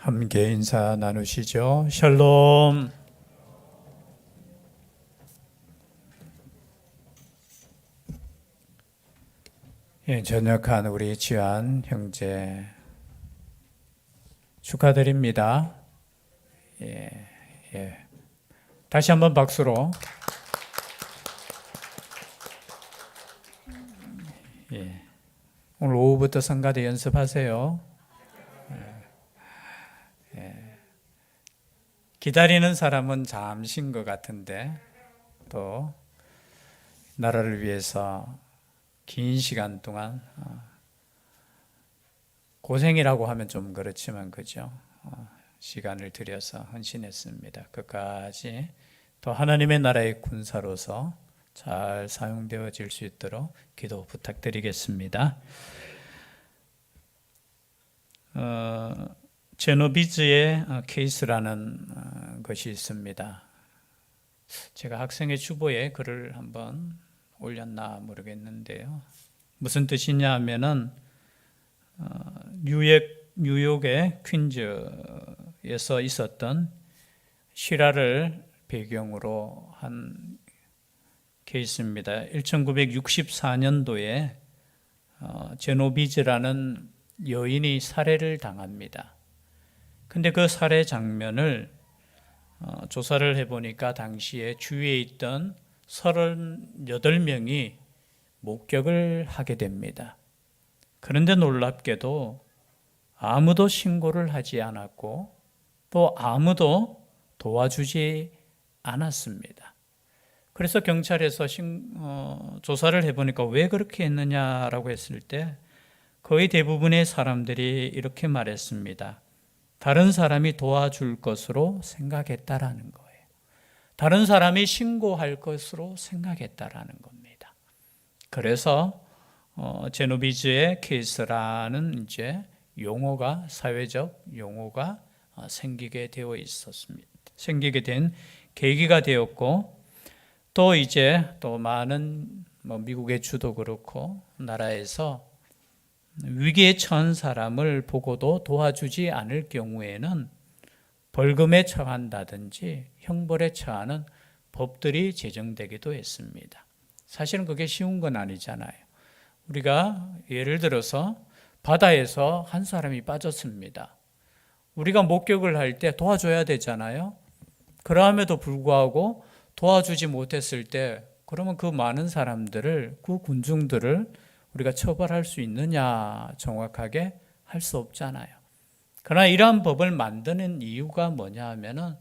함께 인사 나누시죠. 샬롬. 전역한 우리 지한 형제 축하드립니다. 다시 한번 박수로. 오늘 오후부터 성가대 연습하세요. 기다리는 사람은 잠시인 것 같은데 또 나라를 위해서 긴 시간 동안 고생이라고 하면 좀 그렇지만 그죠? 시간을 들여서 헌신했습니다. 끝까지 또 하나님의 나라의 군사로서 잘 사용되어질 수 있도록 기도 부탁드리겠습니다. 제노비즈의 케이스라는 것이 있습니다. 제가 학생의 주보에 글을 한번 올렸나 모르겠는데요. 무슨 뜻이냐 하면은 뉴욕의 퀸즈에서 있었던 실화를 배경으로 한 케이스입니다. 1964년도에 제노비즈라는 여인이 살해를 당합니다. 근데 그 살해 장면을 조사를 해보니까 당시에 주위에 있던 38명이 목격을 하게 됩니다. 그런데 놀랍게도 아무도 신고를 하지 않았고 또 아무도 도와주지 않았습니다. 그래서 경찰에서 조사를 해보니까 왜 그렇게 했느냐라고 했을 때 거의 대부분의 사람들이 이렇게 말했습니다. 다른 사람이 도와줄 것으로 생각했다라는 거예요. 다른 사람이 신고할 것으로 생각했다라는 겁니다. 그래서 제노비즈의 케이스라는 이제 용어가 사회적 용어가 생기게 되어 있었습니다. 생기게 된 계기가 되었고 또 이제 또 많은 미국의 주도 그렇고 나라에서 위기에 처한 사람을 보고도 도와주지 않을 경우에는 벌금에 처한다든지 형벌에 처하는 법들이 제정되기도 했습니다. 사실은 그게 쉬운 건 아니잖아요. 우리가 예를 들어서 바다에서 한 사람이 빠졌습니다. 우리가 목격을 할 때 도와줘야 되잖아요. 그럼에도 불구하고 도와주지 못했을 때 그러면 그 많은 사람들을, 그 군중들을 우리가 처벌할 수 있느냐? 정확하게 할 수 없잖아요. 그러나 이러한 법을 만드는 이유가 뭐냐 하면은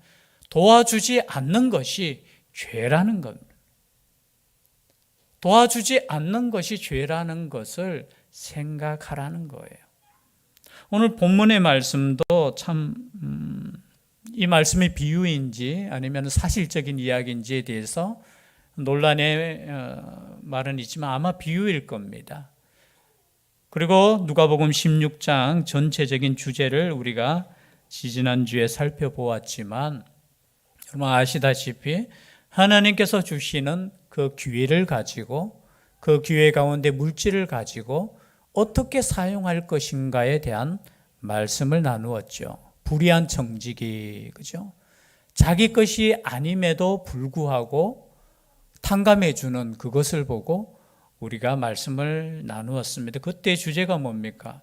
도와주지 않는 것이 죄라는 겁니다. 도와주지 않는 것이 죄라는 것을 생각하라는 거예요. 오늘 본문의 말씀도 참 이 말씀이 비유인지 아니면 사실적인 이야기인지에 대해서 논란의 말은 있지만 아마 비유일 겁니다. 그리고 누가복음 16장 전체적인 주제를 우리가 지지난주에 살펴보았지만 여러분 아시다시피 하나님께서 주시는 그 기회를 가지고 그 기회 가운데 물질을 가지고 어떻게 사용할 것인가에 대한 말씀을 나누었죠. 불의한 청지기, 그죠? 자기 것이 아님에도 불구하고 탕감해 주는 그것을 보고 우리가 말씀을 나누었습니다. 그때 주제가 뭡니까?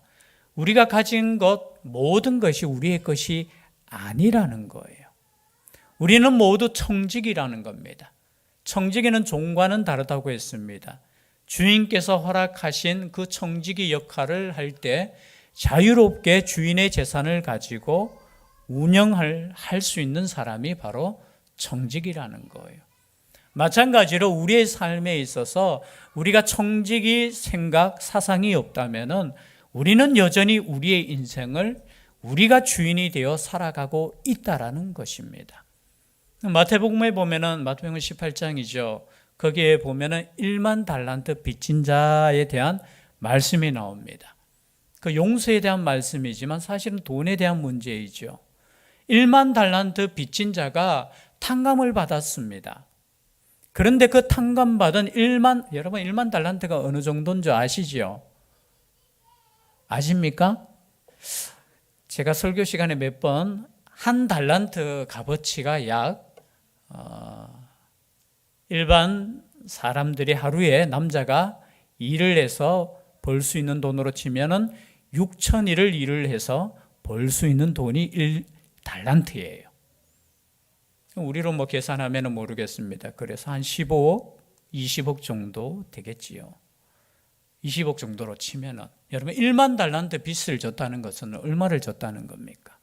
우리가 가진 것 모든 것이 우리의 것이 아니라는 거예요. 우리는 모두 청지기라는 겁니다. 청지기는 종과는 다르다고 했습니다. 주인께서 허락하신 그 청지기 역할을 할 때 자유롭게 주인의 재산을 가지고 운영할 수 있는 사람이 바로 청지기라는 거예요. 마찬가지로 우리의 삶에 있어서 우리가 청지기 생각, 사상이 없다면 우리는 여전히 우리의 인생을 우리가 주인이 되어 살아가고 있다라는 것입니다. 마태복음에 보면은 마태복음 18장이죠. 거기에 보면은 1만 달란트 빚진 자에 대한 말씀이 나옵니다. 그 용서에 대한 말씀이지만 사실은 돈에 대한 문제이죠. 1만 달란트 빚진 자가 탕감을 받았습니다. 그런데 그 탕감받은 여러분 1만 달란트가 어느 정도인지 아시죠? 아십니까? 제가 설교 시간에 몇 번 한 달란트 값어치가 약 일반 사람들이 하루에 남자가 일을 해서 벌 수 있는 돈으로 치면은 6,000일을 일을 해서 벌 수 있는 돈이 1달란트예요. 우리로 뭐 계산하면 모르겠습니다. 그래서 한 15억, 20억 정도 되겠지요. 20억 정도로 치면은 여러분 1만 달란트 빚을 졌다는 것은 얼마를 졌다는 겁니까?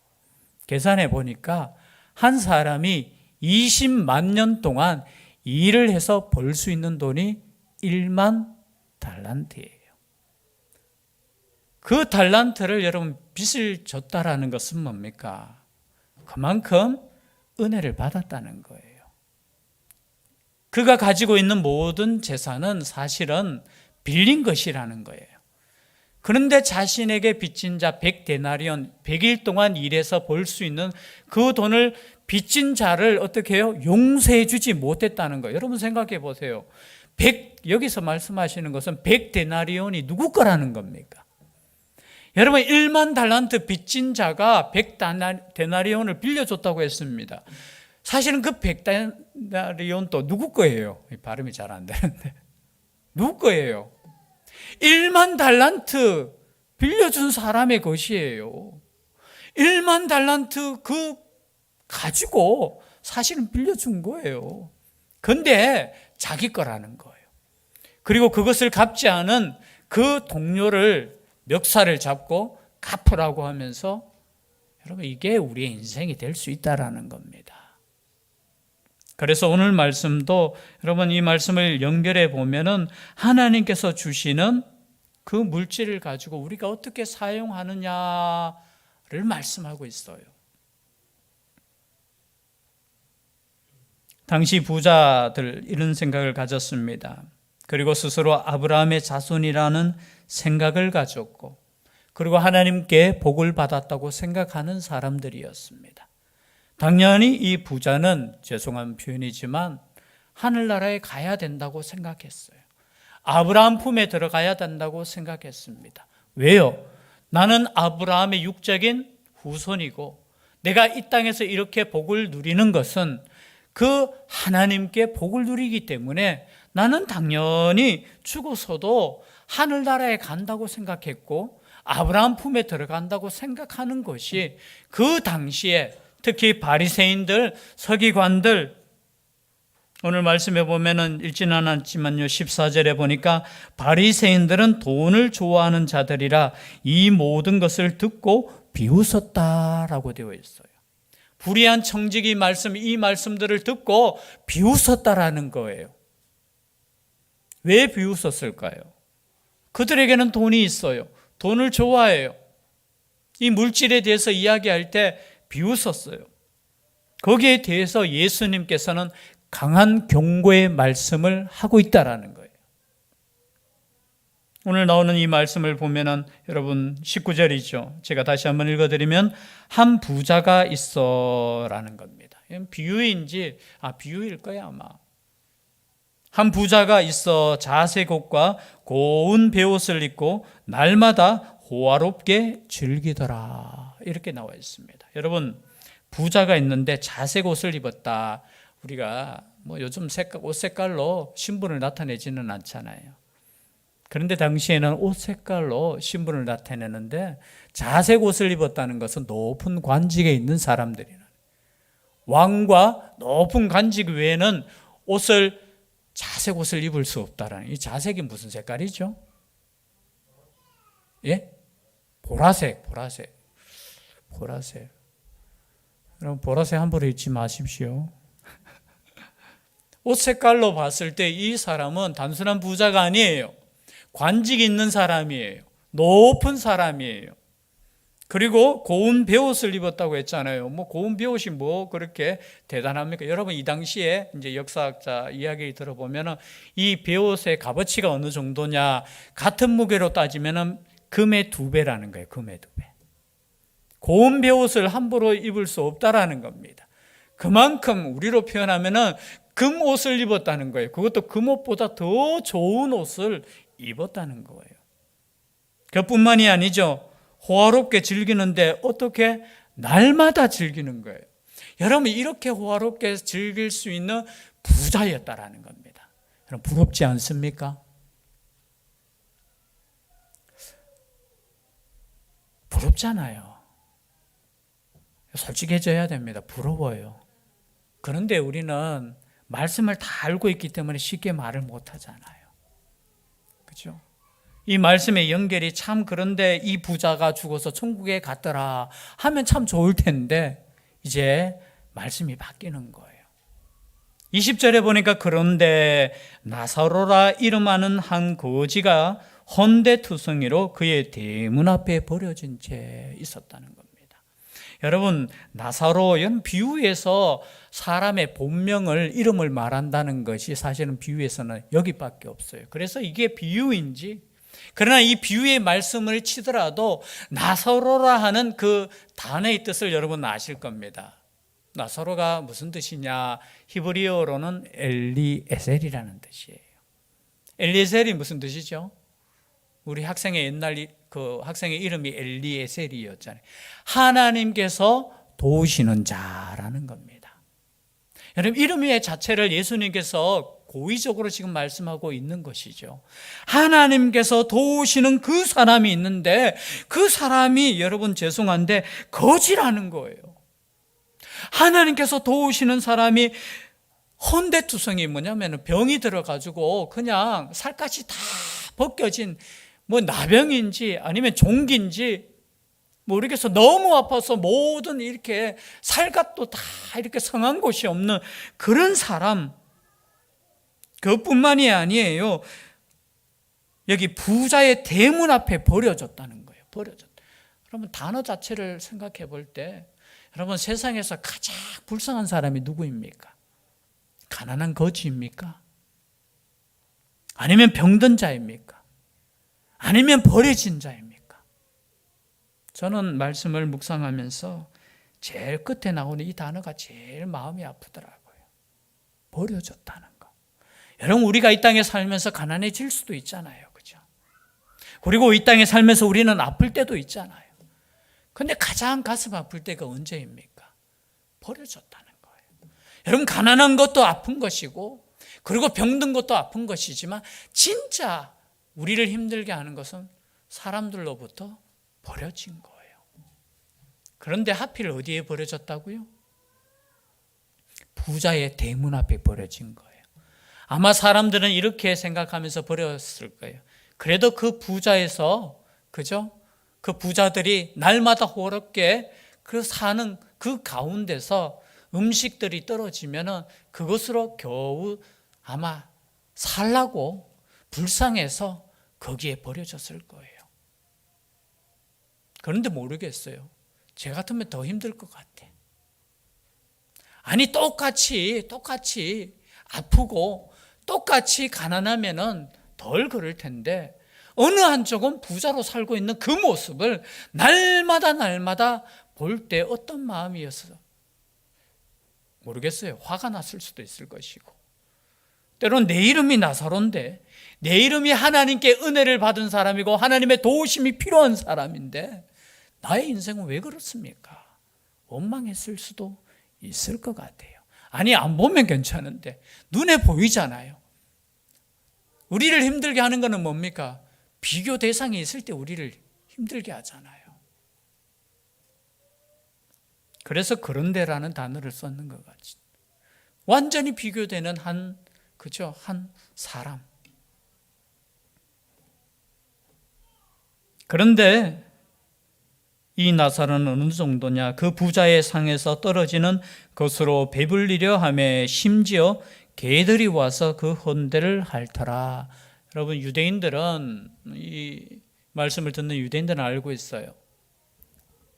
계산해 보니까 한 사람이 20만 년 동안 일을 해서 벌 수 있는 돈이 1만 달란트예요. 그 달란트를 여러분 빚을 졌다라는 것은 뭡니까? 그만큼 은혜를 받았다는 거예요. 그가 가지고 있는 모든 재산은 사실은 빌린 것이라는 거예요. 그런데 자신에게 빚진 자 100데나리온, 100일 동안 일해서 벌 수 있는 그 돈을 빚진 자를 어떻게 해요? 용서해 주지 못했다는 거예요. 여러분 생각해 보세요. 여기서 말씀하시는 것은 100데나리온이 누구 거라는 겁니까? 여러분 1만 달란트 빚진 자가 100데나리온을 빌려줬다고 했습니다. 사실은 그 100데나리온도 누구 거예요? 발음이 잘 안 되는데 누구 거예요? 1만 달란트 빌려준 사람의 것이에요. 1만 달란트 그 가지고 사실은 빌려준 거예요. 근데 자기 거라는 거예요. 그리고 그것을 갚지 않은 그 동료를 멱살을 잡고 갚으라고 하면서 여러분 이게 우리의 인생이 될 수 있다라는 겁니다. 그래서 오늘 말씀도 여러분 이 말씀을 연결해 보면은 하나님께서 주시는 그 물질을 가지고 우리가 어떻게 사용하느냐를 말씀하고 있어요. 당시 부자들 이런 생각을 가졌습니다. 그리고 스스로 아브라함의 자손이라는 생각을 가졌고 그리고 하나님께 복을 받았다고 생각하는 사람들이었습니다. 당연히 이 부자는 죄송한 표현이지만 하늘나라에 가야 된다고 생각했어요. 아브라함 품에 들어가야 된다고 생각했습니다. 왜요? 나는 아브라함의 육적인 후손이고 내가 이 땅에서 이렇게 복을 누리는 것은 그 하나님께 복을 누리기 때문에 나는 당연히 죽어서도 하늘나라에 간다고 생각했고 아브라함 품에 들어간다고 생각하는 것이 그 당시에 특히 바리새인들, 서기관들 오늘 말씀해 보면은 읽지는 않았지만요 14절에 보니까 바리새인들은 돈을 좋아하는 자들이라 이 모든 것을 듣고 비웃었다라고 되어 있어요. 불의한 청지기 말씀, 이 말씀들을 듣고 비웃었다라는 거예요. 왜 비웃었을까요? 그들에게는 돈이 있어요. 돈을 좋아해요. 이 물질에 대해서 이야기할 때 비웃었어요. 거기에 대해서 예수님께서는 강한 경고의 말씀을 하고 있다라는 거예요. 오늘 나오는 이 말씀을 보면은 여러분 19절이죠. 제가 다시 한번 읽어드리면 한 부자가 있어라는 겁니다. 비유인지 비유일 거야 아마. 한 부자가 있어 자색 옷과 고운 베옷을 입고 날마다 호화롭게 즐기더라. 이렇게 나와 있습니다. 여러분 부자가 있는데 자색 옷을 입었다. 우리가 뭐 요즘 옷 색깔로 신분을 나타내지는 않잖아요. 그런데 당시에는 옷 색깔로 신분을 나타내는데 자색 옷을 입었다는 것은 높은 관직에 있는 사람들이라. 왕과 높은 관직 외에는 자색 옷을 입을 수 없다라는. 이 자색이 무슨 색깔이죠? 예? 보라색. 여러분 보라색 함부로 입지 마십시오. 옷 색깔로 봤을 때 이 사람은 단순한 부자가 아니에요. 관직이 있는 사람이에요. 높은 사람이에요. 그리고 고운 베옷을 입었다고 했잖아요. 고운 베옷이 그렇게 대단합니까? 여러분 이 당시에 이제 역사학자 이야기 들어보면은 이 베옷의 값어치가 어느 정도냐? 같은 무게로 따지면은 금의 2배라는 거예요. 금의 2배. 고운 베옷을 함부로 입을 수 없다라는 겁니다. 그만큼 우리로 표현하면은 금 옷을 입었다는 거예요. 그것도 금옷보다 더 좋은 옷을 입었다는 거예요. 그뿐만이 아니죠. 호화롭게 즐기는데 어떻게 날마다 즐기는 거예요. 여러분 이렇게 호화롭게 즐길 수 있는 부자였다라는 겁니다. 여러분 부럽지 않습니까? 부럽잖아요. 솔직해져야 됩니다. 부러워요. 그런데 우리는 말씀을 다 알고 있기 때문에 쉽게 말을 못 하잖아요. 그렇죠? 이 말씀의 연결이 참 그런데 이 부자가 죽어서 천국에 갔더라 하면 참 좋을 텐데 이제 말씀이 바뀌는 거예요. 20절에 보니까 그런데 나사로라 이름하는 한 거지가 헌데투성이로 그의 대문 앞에 버려진 채 있었다는 겁니다. 여러분 나사로 이런 비유에서 사람의 본명을 이름을 말한다는 것이 사실은 비유에서는 여기밖에 없어요. 그래서 이게 비유인지 그러나 이 비유의 말씀을 치더라도 나사로라 하는 그 단어의 뜻을 여러분 아실 겁니다. 나사로가 무슨 뜻이냐? 히브리어로는 엘리에셀이라는 뜻이에요. 엘리에셀이 무슨 뜻이죠? 우리 학생의 옛날 그 학생의 이름이 엘리에셀이었잖아요. 하나님께서 도우시는 자라는 겁니다. 여러분 이름의 자체를 예수님께서 고의적으로 지금 말씀하고 있는 것이죠. 하나님께서 도우시는 그 사람이 있는데 그 사람이 여러분 죄송한데 거지라는 거예요. 하나님께서 도우시는 사람이 헌데투성이 뭐냐면 병이 들어가지고 그냥 살갗이 다 벗겨진 뭐 나병인지 아니면 종기인지 모르겠어. 너무 아파서 모든 이렇게 살갗도 다 이렇게 성한 곳이 없는 그런 사람, 그것뿐만이 아니에요. 여기 부자의 대문 앞에 버려졌다는 거예요. 버려졌다. 여러분 단어 자체를 생각해 볼 때 여러분 세상에서 가장 불쌍한 사람이 누구입니까? 가난한 거지입니까? 아니면 병든 자입니까? 아니면 버려진 자입니까? 저는 말씀을 묵상하면서 제일 끝에 나오는 이 단어가 제일 마음이 아프더라고요. 버려졌다는 거. 여러분 우리가 이 땅에 살면서 가난해질 수도 있잖아요. 그죠? 그리고 이 땅에 살면서 우리는 아플 때도 있잖아요. 근데 가장 가슴 아플 때가 언제입니까? 버려졌다는 거예요. 여러분 가난한 것도 아픈 것이고 그리고 병든 것도 아픈 것이지만 진짜 우리를 힘들게 하는 것은 사람들로부터 버려진 거예요. 그런데 하필 어디에 버려졌다고요? 부자의 대문 앞에 버려진 거예요. 아마 사람들은 이렇게 생각하면서 버렸을 거예요. 그래도 그 부자에서 그죠? 그 부자들이 날마다 호롭게 그 사는 그 가운데서 음식들이 떨어지면은 그것으로 겨우 아마 살라고 불쌍해서 거기에 버려졌을 거예요. 그런데 모르겠어요. 제 같으면 더 힘들 것 같아. 아니 똑같이 아프고 똑같이 가난하면은 덜 그럴 텐데 어느 한쪽은 부자로 살고 있는 그 모습을 날마다 볼 때 어떤 마음이었어? 모르겠어요. 화가 났을 수도 있을 것이고 때로는 내 이름이 나사로인데 내 이름이 하나님께 은혜를 받은 사람이고 하나님의 도우심이 필요한 사람인데 나의 인생은 왜 그렇습니까? 원망했을 수도 있을 것 같아요. 아니 안 보면 괜찮은데 눈에 보이잖아요. 우리를 힘들게 하는 것은 뭡니까? 비교 대상이 있을 때 우리를 힘들게 하잖아요. 그래서 그런데라는 단어를 썼는 것 같지. 완전히 비교되는 한 사람. 그런데 이 나사로는 어느 정도냐? 그 부자의 상에서 떨어지는 것으로 배불리려 하며 심지어 개들이 와서 그 헌대를 핥더라. 여러분 유대인들은 이 말씀을 듣는 유대인들은 알고 있어요.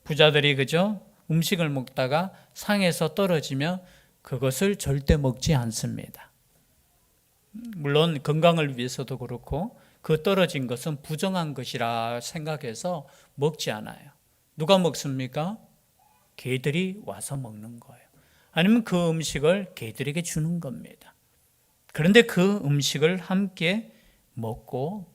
부자들이 그죠? 음식을 먹다가 상에서 떨어지면 그것을 절대 먹지 않습니다. 물론 건강을 위해서도 그렇고 그 떨어진 것은 부정한 것이라 생각해서 먹지 않아요. 누가 먹습니까? 개들이 와서 먹는 거예요. 아니면 그 음식을 개들에게 주는 겁니다. 그런데 그 음식을 함께 먹고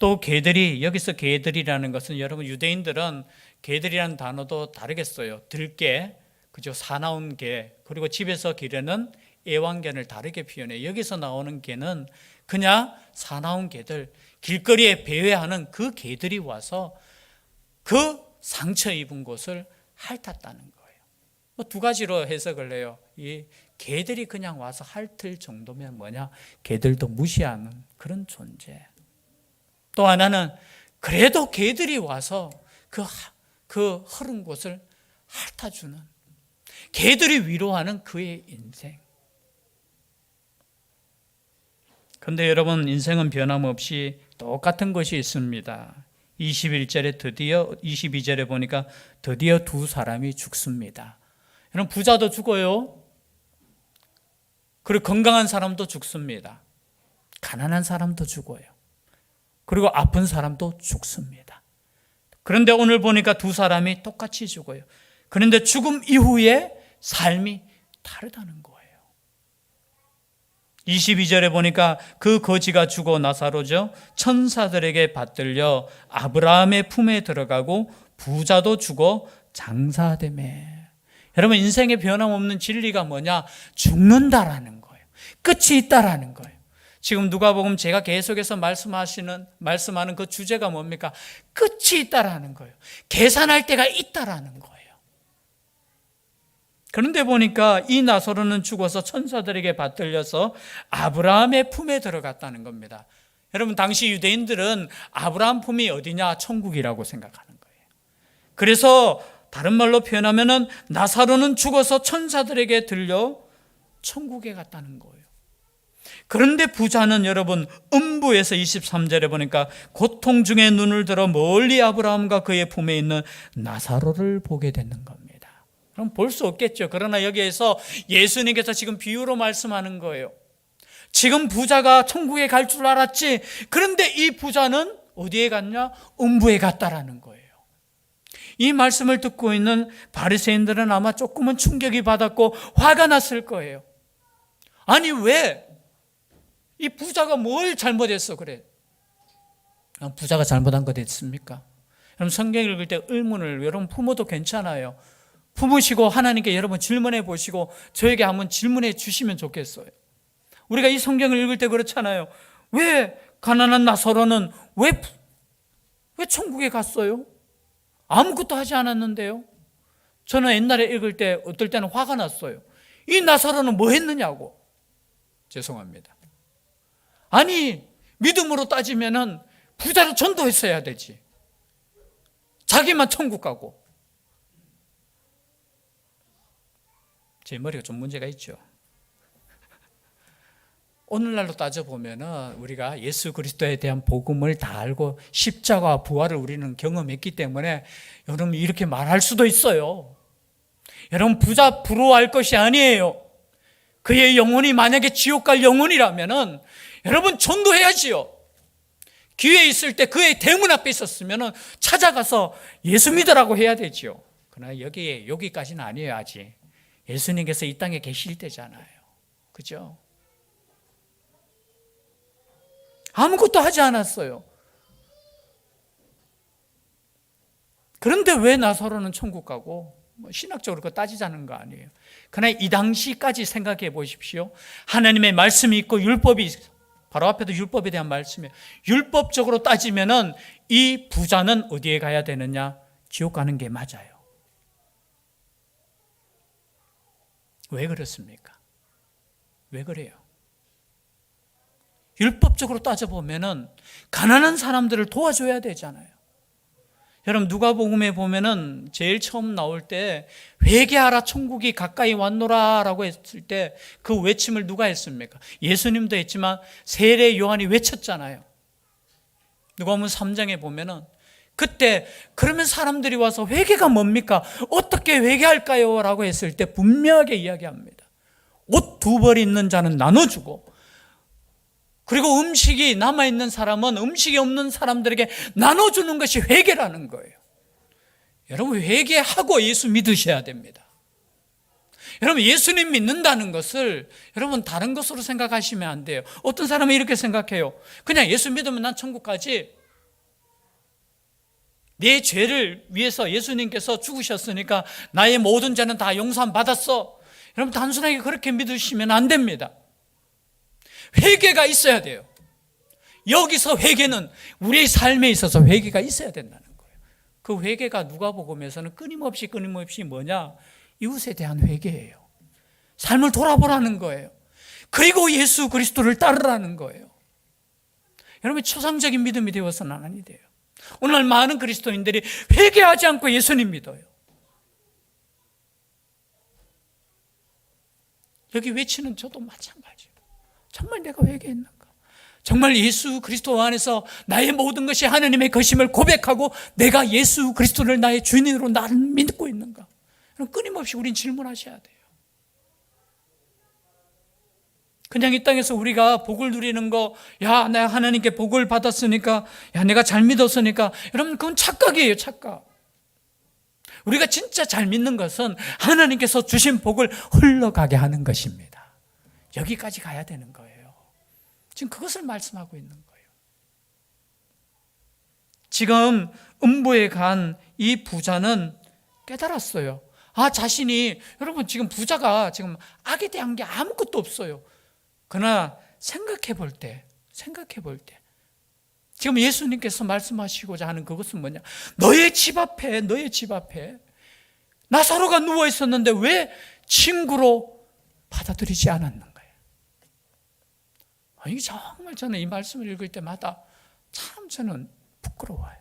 또 개들이, 여기서 개들이라는 것은 여러분 유대인들은 개들이라는 단어도 다르게 써요. 들개, 그죠? 사나운 개, 그리고 집에서 기르는 애완견을 다르게 표현해요. 여기서 나오는 개는 그냥 사나운 개들, 길거리에 배회하는 그 개들이 와서 그 상처 입은 곳을 핥았다는 거예요. 뭐 두 가지로 해석을 해요. 이 개들이 그냥 와서 핥을 정도면 뭐냐? 개들도 무시하는 그런 존재. 또 하나는 그래도 개들이 와서 그 흐른 곳을 핥아주는, 개들이 위로하는 그의 인생. 그런데 여러분, 인생은 변함없이 똑같은 것이 있습니다. 21절에 드디어, 22절에 보니까 드디어 두 사람이 죽습니다. 여러분, 부자도 죽어요. 그리고 건강한 사람도 죽습니다. 가난한 사람도 죽어요. 그리고 아픈 사람도 죽습니다. 그런데 오늘 보니까 두 사람이 똑같이 죽어요. 그런데 죽음 이후에 삶이 다르다는 거예요. 22절에 보니까 그 거지가 죽어 나사로죠, 천사들에게 받들려 아브라함의 품에 들어가고 부자도 죽어 장사되매. 여러분, 인생의 변함없는 진리가 뭐냐? 죽는다라는 거예요. 끝이 있다라는 거예요. 지금 누가복음 제가 계속해서 말씀하는 그 주제가 뭡니까? 끝이 있다라는 거예요. 계산할 때가 있다라는 거예요. 그런데 보니까 이 나사로는 죽어서 천사들에게 받들려서 아브라함의 품에 들어갔다는 겁니다. 여러분, 당시 유대인들은 아브라함 품이 어디냐? 천국이라고 생각하는 거예요. 그래서 다른 말로 표현하면은 나사로는 죽어서 천사들에게 들려 천국에 갔다는 거예요. 그런데 부자는 여러분, 음부에서 23절에 보니까 고통 중에 눈을 들어 멀리 아브라함과 그의 품에 있는 나사로를 보게 되는 겁니다. 그럼 볼 수 없겠죠. 그러나 여기에서 예수님께서 지금 비유로 말씀하는 거예요. 지금 부자가 천국에 갈 줄 알았지. 그런데 이 부자는 어디에 갔냐? 음부에 갔다라는 거예요. 이 말씀을 듣고 있는 바리새인들은 아마 조금은 충격이 받았고 화가 났을 거예요. 아니, 왜? 이 부자가 뭘 잘못했어 그래? 부자가 잘못한 거 됐습니까? 여러분, 성경 읽을 때 의문을 여러분 품어도 괜찮아요. 품으시고 하나님께 여러분 질문해 보시고 저에게 한번 질문해 주시면 좋겠어요. 우리가 이 성경을 읽을 때 그렇잖아요. 왜 가난한 나사로는 왜 천국에 갔어요? 아무것도 하지 않았는데요. 저는 옛날에 읽을 때 어떨 때는 화가 났어요. 이 나사로는 뭐 했느냐고. 죄송합니다. 아니, 믿음으로 따지면은 부자로 전도했어야 되지. 자기만 천국 가고. 제 머리가 좀 문제가 있죠. 오늘날로 따져보면은 우리가 예수 그리스도에 대한 복음을 다 알고 십자가와 부활을 우리는 경험했기 때문에 여러분 이렇게 말할 수도 있어요. 여러분, 부자 부러워할 것이 아니에요. 그의 영혼이 만약에 지옥 갈 영혼이라면은 여러분 전도해야지요. 기회 있을 때 그의 대문 앞에 있었으면 찾아가서 예수 믿으라고 해야 되지요. 그러나 여기까지는 아니에요. 아직 예수님께서 이 땅에 계실 때잖아요. 그죠? 아무것도 하지 않았어요. 그런데 왜 나사로는 천국 가고? 신학적으로 그거 따지자는 거 아니에요. 그러나 이 당시까지 생각해 보십시오. 하나님의 말씀이 있고 율법이, 바로 앞에도 율법에 대한 말씀이에요. 율법적으로 따지면은 이 부자는 어디에 가야 되느냐? 지옥 가는 게 맞아요. 왜 그렇습니까? 왜 그래요? 율법적으로 따져보면은 가난한 사람들을 도와줘야 되잖아요. 여러분, 누가복음에 보면은 제일 처음 나올 때 회개하라 천국이 가까이 왔노라라고 했을 때 그 외침을 누가 했습니까? 예수님도 했지만 세례 요한이 외쳤잖아요. 누가복음 3장에 보면은 그때 그러면 사람들이 와서 회개가 뭡니까? 어떻게 회개할까요? 라고 했을 때 분명하게 이야기합니다. 옷 2벌 있는 자는 나눠주고, 그리고 음식이 남아있는 사람은 음식이 없는 사람들에게 나눠주는 것이 회개라는 거예요. 여러분, 회개하고 예수 믿으셔야 됩니다. 여러분, 예수님 믿는다는 것을 여러분 다른 것으로 생각하시면 안 돼요. 어떤 사람은 이렇게 생각해요. 그냥 예수 믿으면 난 천국 가지. 내 죄를 위해서 예수님께서 죽으셨으니까 나의 모든 죄는 다 용서받았어. 여러분 단순하게 그렇게 믿으시면 안 됩니다. 회개가 있어야 돼요. 여기서 회개는 우리의 삶에 있어서 회개가 있어야 된다는 거예요. 그 회개가 누가복음에서는 끊임없이 뭐냐? 이웃에 대한 회개예요. 삶을 돌아보라는 거예요. 그리고 예수 그리스도를 따르라는 거예요. 여러분 초상적인 믿음이 되어서는 아니 돼요. 오늘 많은 그리스도인들이 회개하지 않고 예수님 믿어요. 여기 외치는 저도 마찬가지예요. 정말 내가 회개했는가? 정말 예수 그리스도 안에서 나의 모든 것이 하나님의 것임을 고백하고 내가 예수 그리스도를 나의 주인으로 나를 믿고 있는가? 끊임없이 우린 질문하셔야 돼요. 그냥 이 땅에서 우리가 복을 누리는 거, 야, 내가 하나님께 복을 받았으니까, 야, 내가 잘 믿었으니까, 여러분, 그건 착각이에요, 착각. 우리가 진짜 잘 믿는 것은 하나님께서 주신 복을 흘러가게 하는 것입니다. 여기까지 가야 되는 거예요. 지금 그것을 말씀하고 있는 거예요. 지금 음부에 간 이 부자는 깨달았어요. 자신이, 여러분, 지금 부자가 지금 악에 대한 게 아무것도 없어요. 그러나 생각해 볼 때, 지금 예수님께서 말씀하시고자 하는 그것은 뭐냐? 너의 집 앞에 나사로가 누워 있었는데 왜 친구로 받아들이지 않았는 거예요? 이게 정말 저는 이 말씀을 읽을 때마다 참 저는 부끄러워요.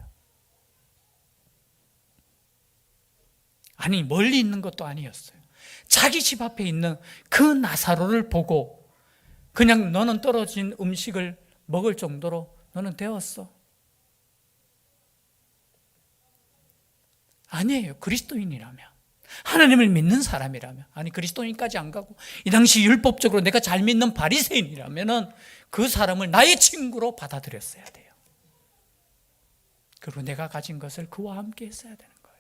아니, 멀리 있는 것도 아니었어요. 자기 집 앞에 있는 그 나사로를 보고 그냥 너는 떨어진 음식을 먹을 정도로 너는 되었어. 아니에요. 그리스도인이라면, 하나님을 믿는 사람이라면, 아니 그리스도인까지 안 가고 이 당시 율법적으로 내가 잘 믿는 바리새인이라면은 그 사람을 나의 친구로 받아들였어야 돼요. 그리고 내가 가진 것을 그와 함께 했어야 되는 거예요.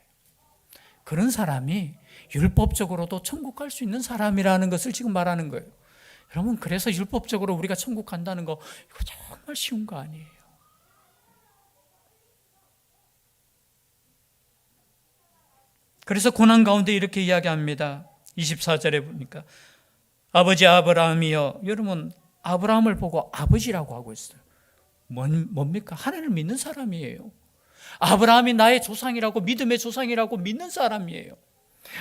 그런 사람이 율법적으로도 천국 갈 수 있는 사람이라는 것을 지금 말하는 거예요. 여러분, 그래서 율법적으로 우리가 천국 간다는 거, 이거 정말 쉬운 거 아니에요. 그래서 고난 가운데 이렇게 이야기합니다. 24절에 보니까 아버지 아브라함이여. 여러분, 아브라함을 보고 아버지라고 하고 있어요. 뭡니까? 하나님을 믿는 사람이에요. 아브라함이 나의 조상이라고, 믿음의 조상이라고 믿는 사람이에요.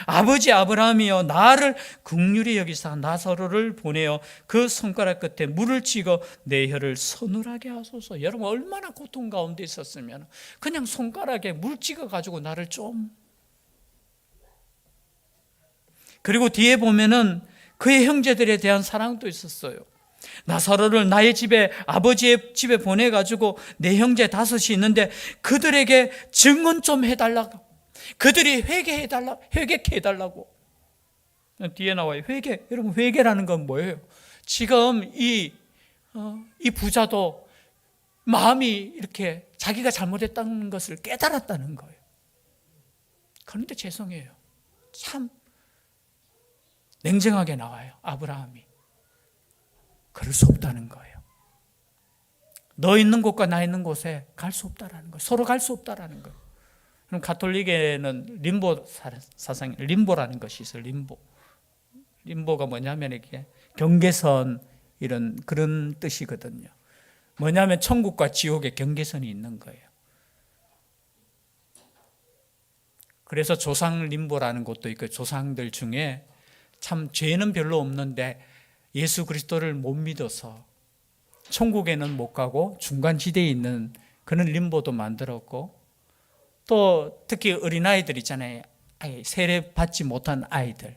아버지 아브라함이여, 나를 긍휼히 여기사 나사로를 보내어 그 손가락 끝에 물을 찍어 내 혀를 서늘하게 하소서. 여러분, 얼마나 고통 가운데 있었으면 그냥 손가락에 물 찍어 가지고 나를 좀. 그리고 뒤에 보면은 그의 형제들에 대한 사랑도 있었어요. 나사로를 나의 집에, 아버지의 집에 보내가지고 내 형제 5이 있는데 그들에게 증언 좀 해달라고, 그들이 회개케 해달라고. 뒤에 나와요. 회개. 여러분, 회개라는 건 뭐예요? 지금 이 부자도 마음이 이렇게 자기가 잘못했다는 것을 깨달았다는 거예요. 그런데 죄송해요. 참 냉정하게 나와요. 아브라함이. 그럴 수 없다는 거예요. 너 있는 곳과 나 있는 곳에 갈 수 없다라는 거예요. 서로 갈 수 없다라는 거예요. 그럼 가톨릭에는 림보 사상, 림보라는 것이 있어요. 림보가 뭐냐면 이게 경계선, 이런 그런 뜻이거든요. 뭐냐면 천국과 지옥의 경계선이 있는 거예요. 그래서 조상 림보라는 곳도 있고, 조상들 중에 참 죄는 별로 없는데 예수 그리스도를 못 믿어서 천국에는 못 가고 중간 지대에 있는 그런 림보도 만들었고, 또 특히 어린아이들 있잖아요. 세례 받지 못한 아이들,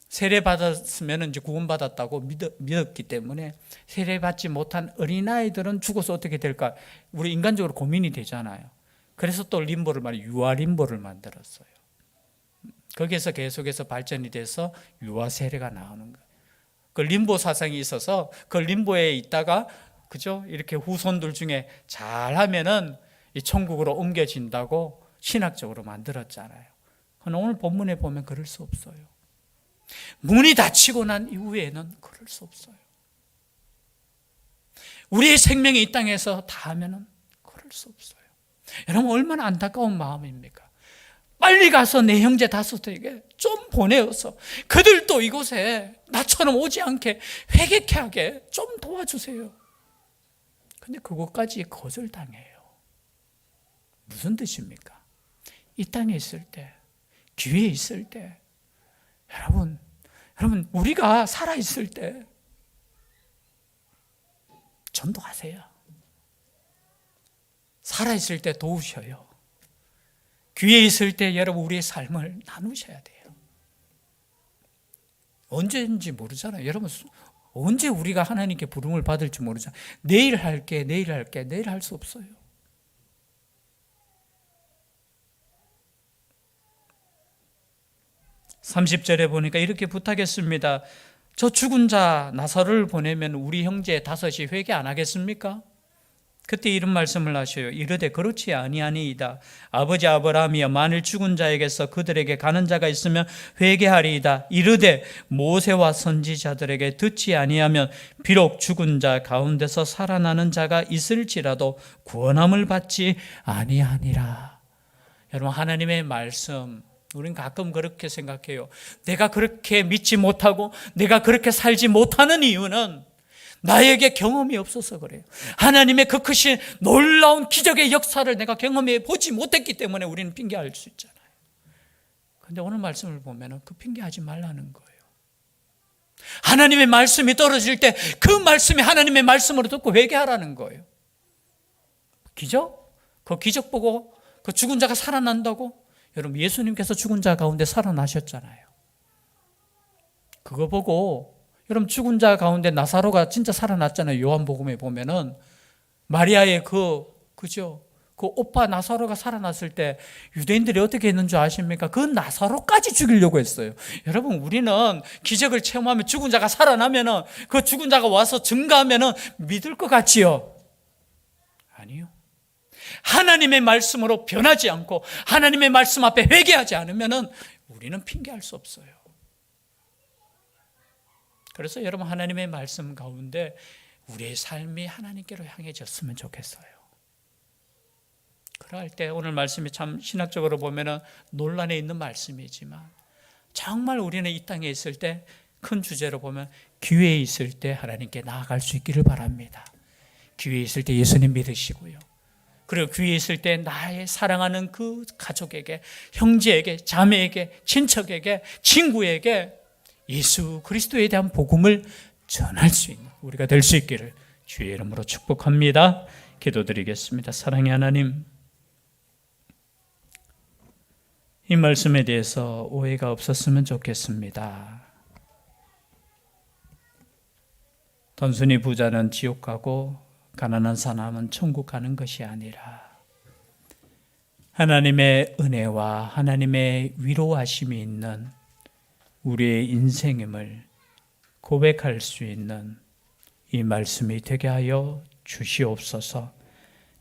세례 받았으면 이제 구원받았다고 믿었기 때문에 세례 받지 못한 어린아이들은 죽어서 어떻게 될까, 우리 인간적으로 고민이 되잖아요. 그래서 또 림보를 유아 림보를 만들었어요. 거기에서 계속해서 발전이 돼서 유아 세례가 나오는 거예요. 그 림보 사상이 있어서 그 림보에 있다가, 그죠? 이렇게 후손들 중에 잘하면은 이 천국으로 옮겨진다고 신학적으로 만들었잖아요. 그러나 오늘 본문에 보면 그럴 수 없어요. 문이 닫히고 난 이후에는 그럴 수 없어요. 우리의 생명이 이 땅에서 다하면은 그럴 수 없어요. 여러분 얼마나 안타까운 마음입니까? 빨리 가서 내 형제 다섯에게 좀 보내어서 그들도 이곳에 나처럼 오지 않게 회개케 하게 좀 도와주세요. 근데 그것까지 거절당해요. 무슨 뜻입니까? 이 땅에 있을 때, 기회에 있을 때, 여러분 우리가 살아있을 때 전도하세요. 살아있을 때 도우셔요. 기회에 있을 때 여러분 우리의 삶을 나누셔야 돼요. 언제인지 모르잖아요. 여러분 언제 우리가 하나님께 부름을 받을지 모르잖아요. 내일 할게, 내일 할 수 없어요. (30절에) 보니까 이렇게 부탁했습니다. 저 죽은 자 나사로를 보내면 우리 형제 다섯이 회개 안 하겠습니까? 그때 이런 말씀을 하셔요. 이르되 그렇지 아니하니이다. 아버지 아브라함이여 만일 죽은 자에게서 그들에게 가는 자가 있으면 회개하리이다. 이르되 모세와 선지자들에게 듣지 아니하면 비록 죽은 자 가운데서 살아나는 자가 있을지라도 구원함을 받지 아니하니라. 여러분 하나님의 말씀, 우리는 가끔 그렇게 생각해요. 내가 그렇게 믿지 못하고 내가 그렇게 살지 못하는 이유는 나에게 경험이 없어서 그래요. 하나님의 그 크신 놀라운 기적의 역사를 내가 경험해 보지 못했기 때문에 우리는 핑계할 수 있잖아요. 그런데 오늘 말씀을 보면 그 핑계하지 말라는 거예요. 하나님의 말씀이 떨어질 때 그 말씀이 하나님의 말씀으로 듣고 회개하라는 거예요. 기적? 그 기적 보고 그 죽은 자가 살아난다고? 여러분 예수님께서 죽은 자 가운데 살아나셨잖아요. 그거 보고 여러분 죽은 자 가운데 나사로가 진짜 살아났잖아요. 요한복음에 보면은 마리아의 그 오빠 나사로가 살아났을 때 유대인들이 어떻게 했는 줄 아십니까? 그 나사로까지 죽이려고 했어요. 여러분 우리는 기적을 체험하면 죽은 자가 살아나면은 그 죽은 자가 와서 증거하면은 믿을 것 같지요? 아니요. 하나님의 말씀으로 변하지 않고 하나님의 말씀 앞에 회개하지 않으면은 우리는 핑계할 수 없어요. 그래서 여러분 하나님의 말씀 가운데 우리의 삶이 하나님께로 향해졌으면 좋겠어요. 그럴 때 오늘 말씀이 참 신학적으로 보면은 논란에 있는 말씀이지만 정말 우리는 이 땅에 있을 때 큰 주제로 보면 기회에 있을 때 하나님께 나아갈 수 있기를 바랍니다. 기회에 있을 때 예수님 믿으시고요. 그리고 기회에 있을 때 나의 사랑하는 그 가족에게, 형제에게, 자매에게, 친척에게, 친구에게 예수 그리스도에 대한 복음을 전할 수 있는 우리가 될 수 있기를 주의 이름으로 축복합니다. 기도드리겠습니다. 사랑의 하나님, 이 말씀에 대해서 오해가 없었으면 좋겠습니다. 단순히 부자는 지옥 가고 가난한 사람은 천국 가는 것이 아니라 하나님의 은혜와 하나님의 위로하심이 있는 우리의 인생임을 고백할 수 있는 이 말씀이 되게 하여 주시옵소서.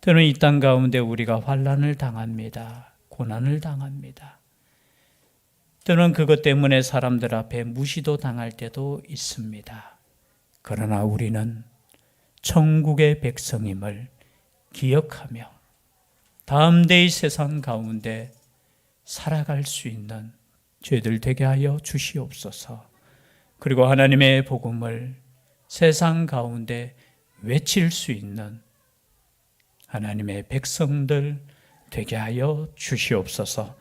때로는 이 땅 가운데 우리가 환난을 당합니다. 고난을 당합니다. 때로는 그것 때문에 사람들 앞에 무시도 당할 때도 있습니다. 그러나 우리는 천국의 백성임을 기억하며 다음 데이 세상 가운데 살아갈 수 있는 죄들 되게 하여 주시옵소서. 그리고 하나님의 복음을 세상 가운데 외칠 수 있는 하나님의 백성들 되게 하여 주시옵소서.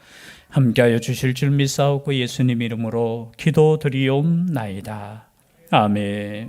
함께하여 주실 줄 믿사옵고 예수님 이름으로 기도드리옵나이다. 아멘.